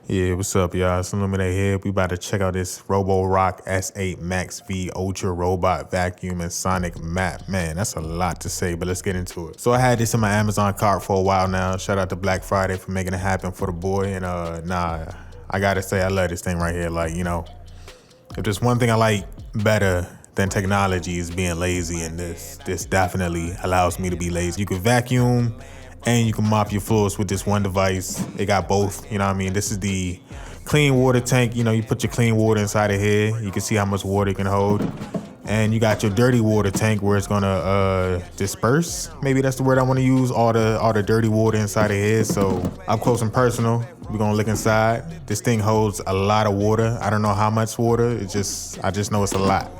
Yeah, what's up, y'all? It's Olumide here. We about to check out this roborock S8 MaxV Ultra Robot Vacuum and Sonic Map. Man, that's a lot to say, but let's get into it. So I had this in my Amazon cart for a while now. Shout out to Black Friday for making it happen for the boy. And I gotta say I love this thing right here. Like, if there's one thing I like better than technology is being lazy, and this definitely allows me to be lazy. You can vacuum and you can mop your floors with this one device. It got both, you know what I mean? This is the clean water tank. You put your clean water inside of here. You can see how much water it can hold. And you got your dirty water tank where it's gonna disperse. Maybe that's the word I wanna use, all the dirty water inside of here. So up close and personal, we're gonna look inside. This thing holds a lot of water. I don't know how much water, I just know it's a lot.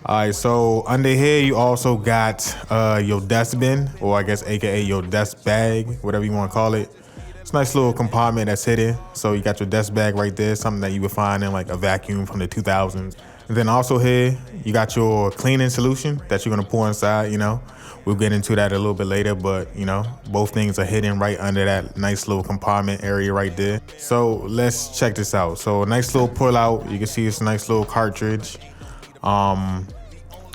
All right, so under here you also got your dustbin, or I guess AKA your dust bag, whatever you want to call it. It's a nice little compartment that's hidden. So you got your dust bag right there, something that you would find in like a vacuum from the 2000s. And then also here you got your cleaning solution that you're gonna pour inside. We'll get into that a little bit later, but both things are hidden right under that nice little compartment area right there. So let's check this out. So a nice little pull out. You can see it's a nice little cartridge.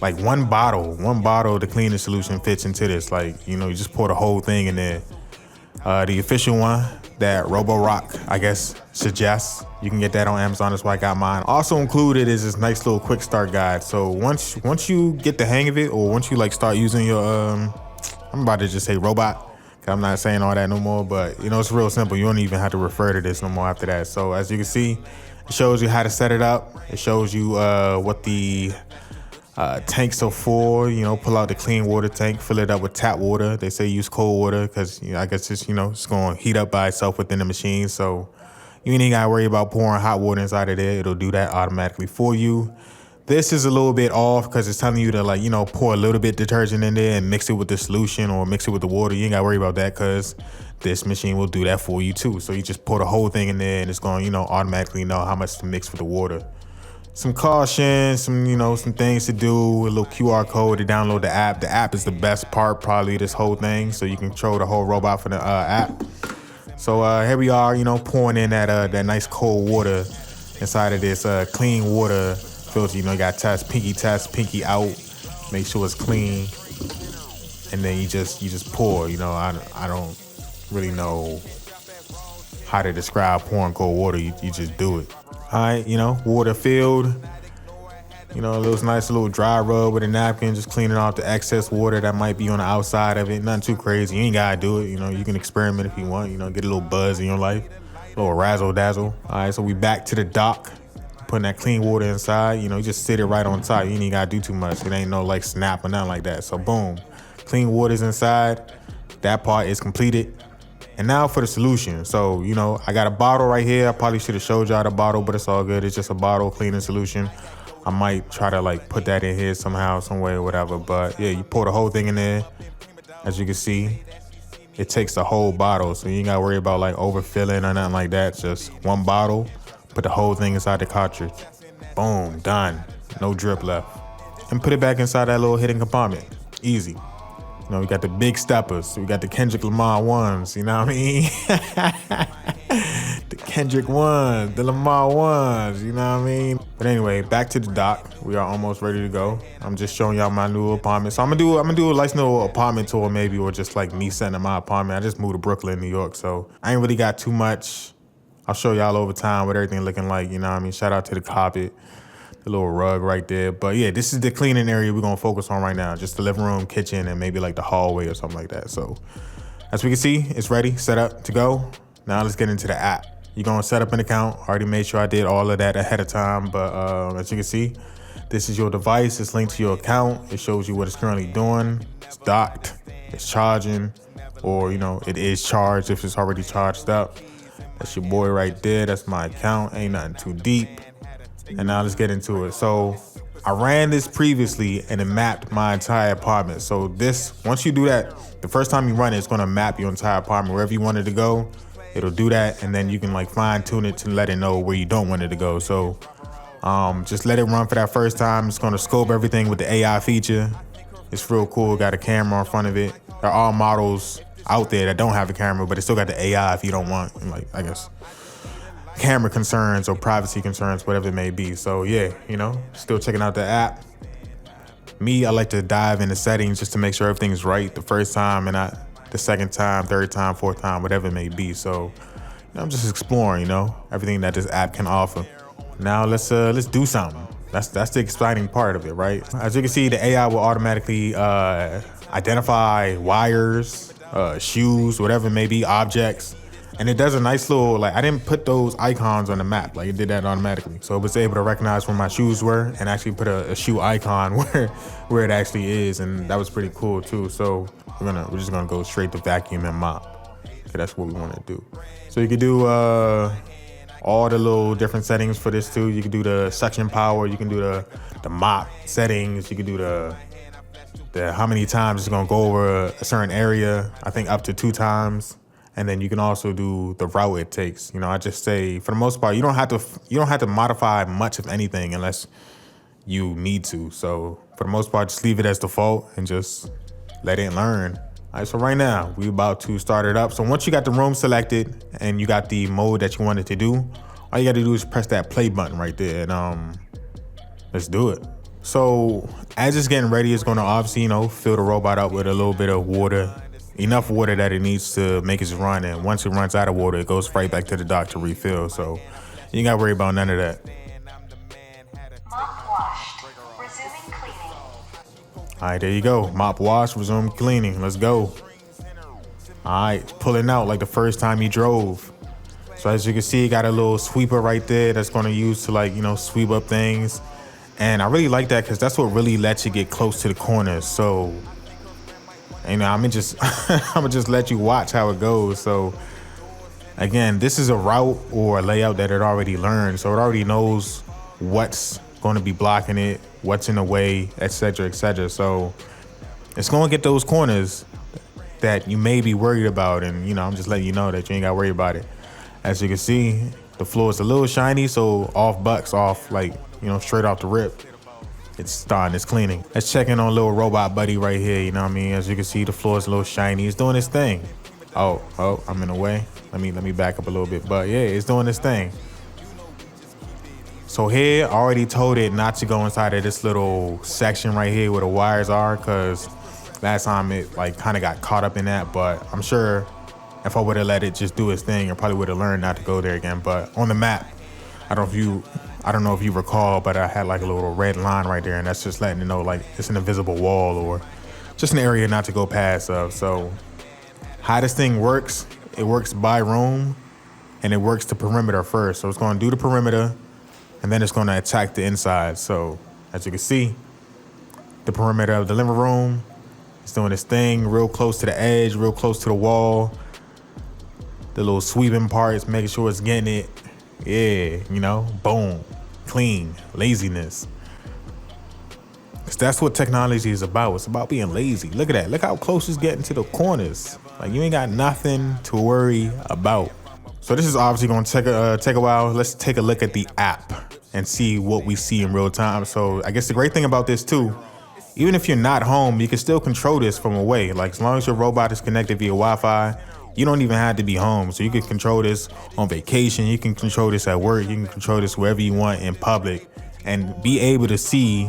Like one bottle of the cleaning solution fits into this. Like, you just pour the whole thing in there. The official one that roborock, I guess, suggests. You can get that on Amazon. That's why I got mine. Also included is this nice little quick start guide. So once you get the hang of it, or once you like start using your, I'm about to just say robot, 'cause I'm not saying all that no more, but it's real simple. You don't even have to refer to this no more after that. So as you can see, it shows you how to set it up. It shows you what the tanks are for. Pull out the clean water tank, fill it up with tap water. They say use cold water because I guess it's going to heat up by itself within the machine. So you ain't got to worry about pouring hot water inside of there. It'll do that automatically for you. This is a little bit off because it's telling you to pour a little bit detergent in there and mix it with the solution or mix it with the water. You ain't got to worry about that because this machine will do that for you too. So you just pour the whole thing in there and it's going to automatically know how much to mix with the water. Some caution, some things to do, a little QR code to download the app. The app is the best part, probably, this whole thing. So you can control the whole robot from the app. So here we are, pouring in that nice cold water inside of this clean water filter. You got test, pinky out, make sure it's clean. And then you just pour, I don't really know how to describe pouring cold water. You just do it. All right, water filled. A nice little dry rub with a napkin, just cleaning off the excess water that might be on the outside of it. Nothing too crazy. You ain't gotta do it. You can experiment if you want. Get a little buzz in your life, a little razzle dazzle. All right, so we back to the dock, putting that clean water inside. You just sit it right on top. You ain't gotta do too much. It ain't no like snap or nothing like that. So boom, clean water's inside. That part is completed. And now for the solution. So, I got a bottle right here. I probably should have showed y'all the bottle, but it's all good. It's just a bottle cleaning solution. I might try to put that in here somehow, some way, or whatever. But yeah, you pour the whole thing in there. As you can see, it takes the whole bottle. So you ain't gotta worry about overfilling or nothing like that. Just one bottle, put the whole thing inside the cartridge. Boom, done. No drip left. And put it back inside that little hidden compartment. Easy. We got the big steppers. We got the Kendrick Lamar ones, you know what I mean? The Kendrick ones, the Lamar ones, you know what I mean? But anyway, back to the dock. We are almost ready to go. I'm just showing y'all my new apartment. So I'm gonna do a nice little apartment tour maybe, or just me setting up my apartment. I just moved to Brooklyn, New York, so I ain't really got too much. I'll show y'all over time what everything looking like, you know what I mean? Shout out to the carpet. The little rug right there. But yeah, this is the cleaning area we're gonna focus on right now. Just the living room, kitchen, and maybe the hallway or something like that. So as we can see, it's ready, set up to go. Now let's get into the app. You're gonna set up an account. Already made sure I did all of that ahead of time. But as you can see, this is your device. It's linked to your account. It shows you what it's currently doing. It's docked, it's charging, or it is charged if it's already charged up. That's your boy right there. That's my account. Ain't nothing too deep. And now let's get into it. So I ran this previously and it mapped my entire apartment. So once you do that, the first time you run it, it's gonna map your entire apartment. Wherever you want it to go, it'll do that. And then you can fine tune it to let it know where you don't want it to go. So just let it run for that first time. It's gonna scope everything with the AI feature. It's real cool, got a camera in front of it. They're all models out there that don't have a camera, but it still got the AI if you don't want, like, I guess, camera concerns or privacy concerns, whatever it may be. So yeah, still checking out the app. Me, I like to dive into settings just to make sure everything's right the first time and not the second time, third time, fourth time, whatever it may be. So I'm just exploring, everything that this app can offer. Now let's do something. That's the exciting part of it, right? As you can see, the AI will automatically identify wires, shoes, whatever it may be, objects. And it does a nice little, like, I didn't put those icons on the map, like it did that automatically. So it was able to recognize where my shoes were and actually put a shoe icon where it actually is. And that was pretty cool too. So we're just gonna go straight to vacuum and mop. Okay, that's what we wanna do. So you could do all the little different settings for this too. You can do the suction power, you can do the mop settings, you can do the how many times it's gonna go over a certain area, I think up to 2 times. And then you can also do the route it takes. I just say for the most part, you don't have to modify much of anything unless you need to. So for the most part, just leave it as default and just let it learn. All right, so right now we're about to start it up. So once you got the room selected and you got the mode that you wanted to do, all you got to do is press that play button right there, and let's do it. So as it's getting ready, it's going to obviously, fill the robot up with a little bit of water, enough water that it needs to make it run. And once it runs out of water, it goes right back to the dock to refill. So you ain't got to worry about none of that. Mop washed. Resuming cleaning. All right, there you go. Mop wash, resume cleaning. Let's go. All right, pulling out like the first time you drove. So as you can see, got a little sweeper right there that's going to use to sweep up things. And I really like that because that's what really lets you get close to the corners. So, I'm gonna just let you watch how it goes. So again, this is a route or a layout that it already learned. So it already knows what's going to be blocking it, what's in the way, etc., etc. So it's going to get those corners that you may be worried about. And, I'm just letting you know that you ain't got to worry about it. As you can see, the floor is a little shiny. So straight off the rip. It's starting its cleaning. Let's check in on little robot buddy right here. As you can see, the floor is a little shiny. It's doing its thing. Oh, I'm in the way. Let me back up a little bit. But yeah, it's doing its thing. So here, I already told it not to go inside of this little section right here where the wires are, because last time it kind of got caught up in that. But I'm sure if I would have let it just do its thing, I probably would have learned not to go there again. But on the map, I don't know if you recall, but I had like a little red line right there, and that's just letting you know it's an invisible wall or just an area not to go past of. So how this thing works, it works by room and it works the perimeter first. So it's going to do the perimeter and then it's going to attack the inside. So as you can see, the perimeter of the living room is doing its thing real close to the edge, real close to the wall. The little sweeping parts, making sure it's getting it. Yeah, boom, clean, laziness. Because that's what technology is about. It's about being lazy. Look at that. Look how close it's getting to the corners. You ain't got nothing to worry about. So this is obviously going to take a while. Let's take a look at the app and see what we see in real time. So I guess the great thing about this too, even if you're not home, you can still control this from away. As long as your robot is connected via Wi-Fi, you don't even have to be home. So you can control this on vacation. You can control this at work. You can control this wherever you want in public and be able to see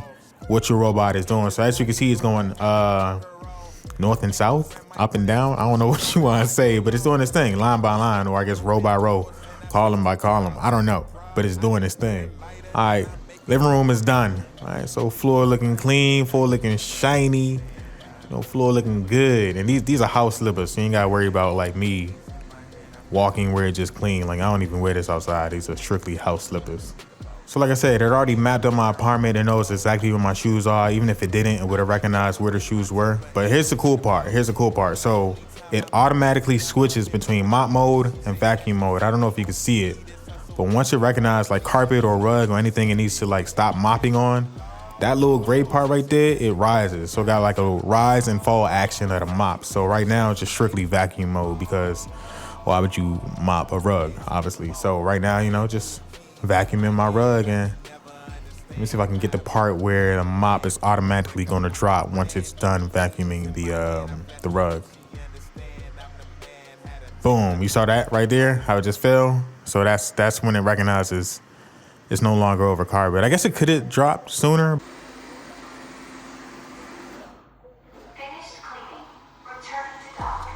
what your robot is doing. So as you can see, it's going north and south, up and down. I don't know what you want to say, but it's doing its thing, line by line, or I guess row by row, column by column. I don't know, but it's doing its thing. All right, living room is done. All right, so floor looking clean, floor looking shiny. Floor looking good. And these are house slippers, so you ain't gotta worry about me walking where it just clean. I don't even wear this outside. These are strictly house slippers. So like I said, it already mapped up my apartment. It knows exactly where my shoes are. Even if it didn't, it would have recognized where the shoes were. But here's the cool part. So it automatically switches between mop mode and vacuum mode. I don't know if you can see it, but once it recognizes carpet or rug or anything it needs to stop mopping on, that little gray part right there, it rises. So it got a rise and fall action of the mop. So right now it's just strictly vacuum mode because why would you mop a rug, obviously? So right now, just vacuuming my rug, and let me see if I can get the part where the mop is automatically going to drop once it's done vacuuming the rug. Boom, you saw that right there, how it just fell? So that's when it recognizes it's no longer over carpet. I guess it could have dropped sooner. Finished cleaning. Return to dock.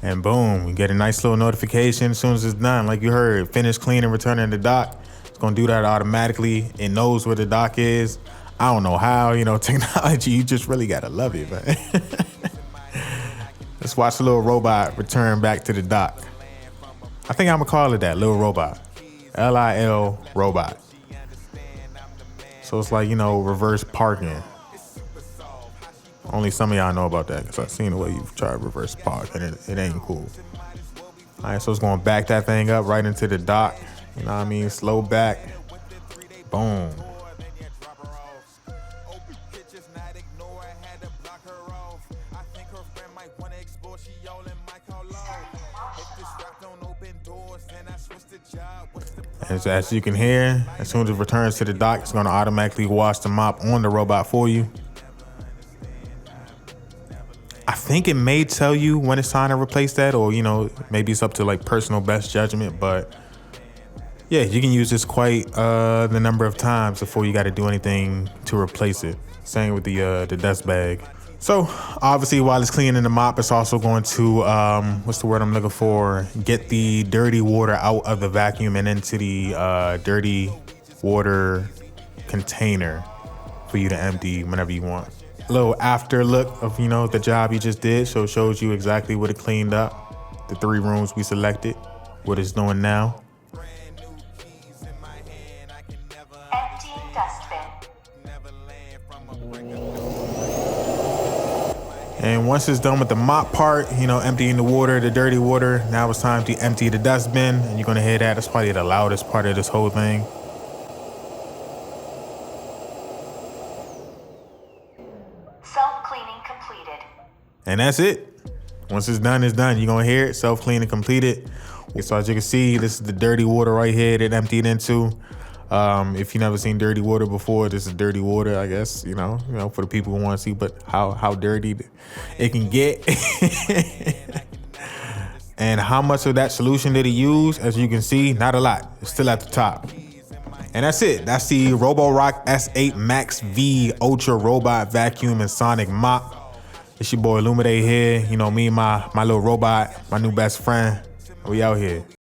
And boom, you get a nice little notification as soon as it's done. Like you heard, finish cleaning, returning to dock. It's gonna do that automatically. It knows where the dock is. I don't know how, technology, you just really gotta love it, man. Let's watch the little robot return back to the dock. I think I'm gonna call it that, little robot. L-I-L robot. So it's like, reverse parking. Only some of y'all know about that because I've seen the way you've tried reverse park and it ain't cool. All right, so it's gonna back that thing up right into the dock. You know what I mean? Slow back. Boom. As you can hear, as soon as it returns to the dock, it's gonna automatically wash the mop on the robot for you. I think it may tell you when it's time to replace that, or maybe it's up to like personal best judgment, but yeah, you can use this quite the number of times before you got to do anything to replace it. Same with the dust bag. So obviously while it's cleaning the mop, it's also going to, what's the word I'm looking for? Get the dirty water out of the vacuum and into the dirty water container for you to empty whenever you want. A little after look of, the job you just did. So it shows you exactly what it cleaned up. The 3 rooms we selected, what it's doing now. Emptying dustbin. And once it's done with the mop part, emptying the water, the dirty water, now it's time to empty the dustbin. And you're gonna hear that. That's probably the loudest part of this whole thing. Self-cleaning completed. And that's it. Once it's done, it's done. You're gonna hear it, self-cleaning completed. So as you can see, this is the dirty water right here that emptied into. If you never seen dirty water before, this is dirty water, I guess, for the people who want to see, but how dirty it can get. And how much of that solution did it use? As you can see, not a lot. It's still at the top. And that's it. That's the Roborock S8 MaxV Ultra Robot Vacuum and Sonic Mop. It's your boy Olumide here. Me and my little robot, my new best friend. We out here.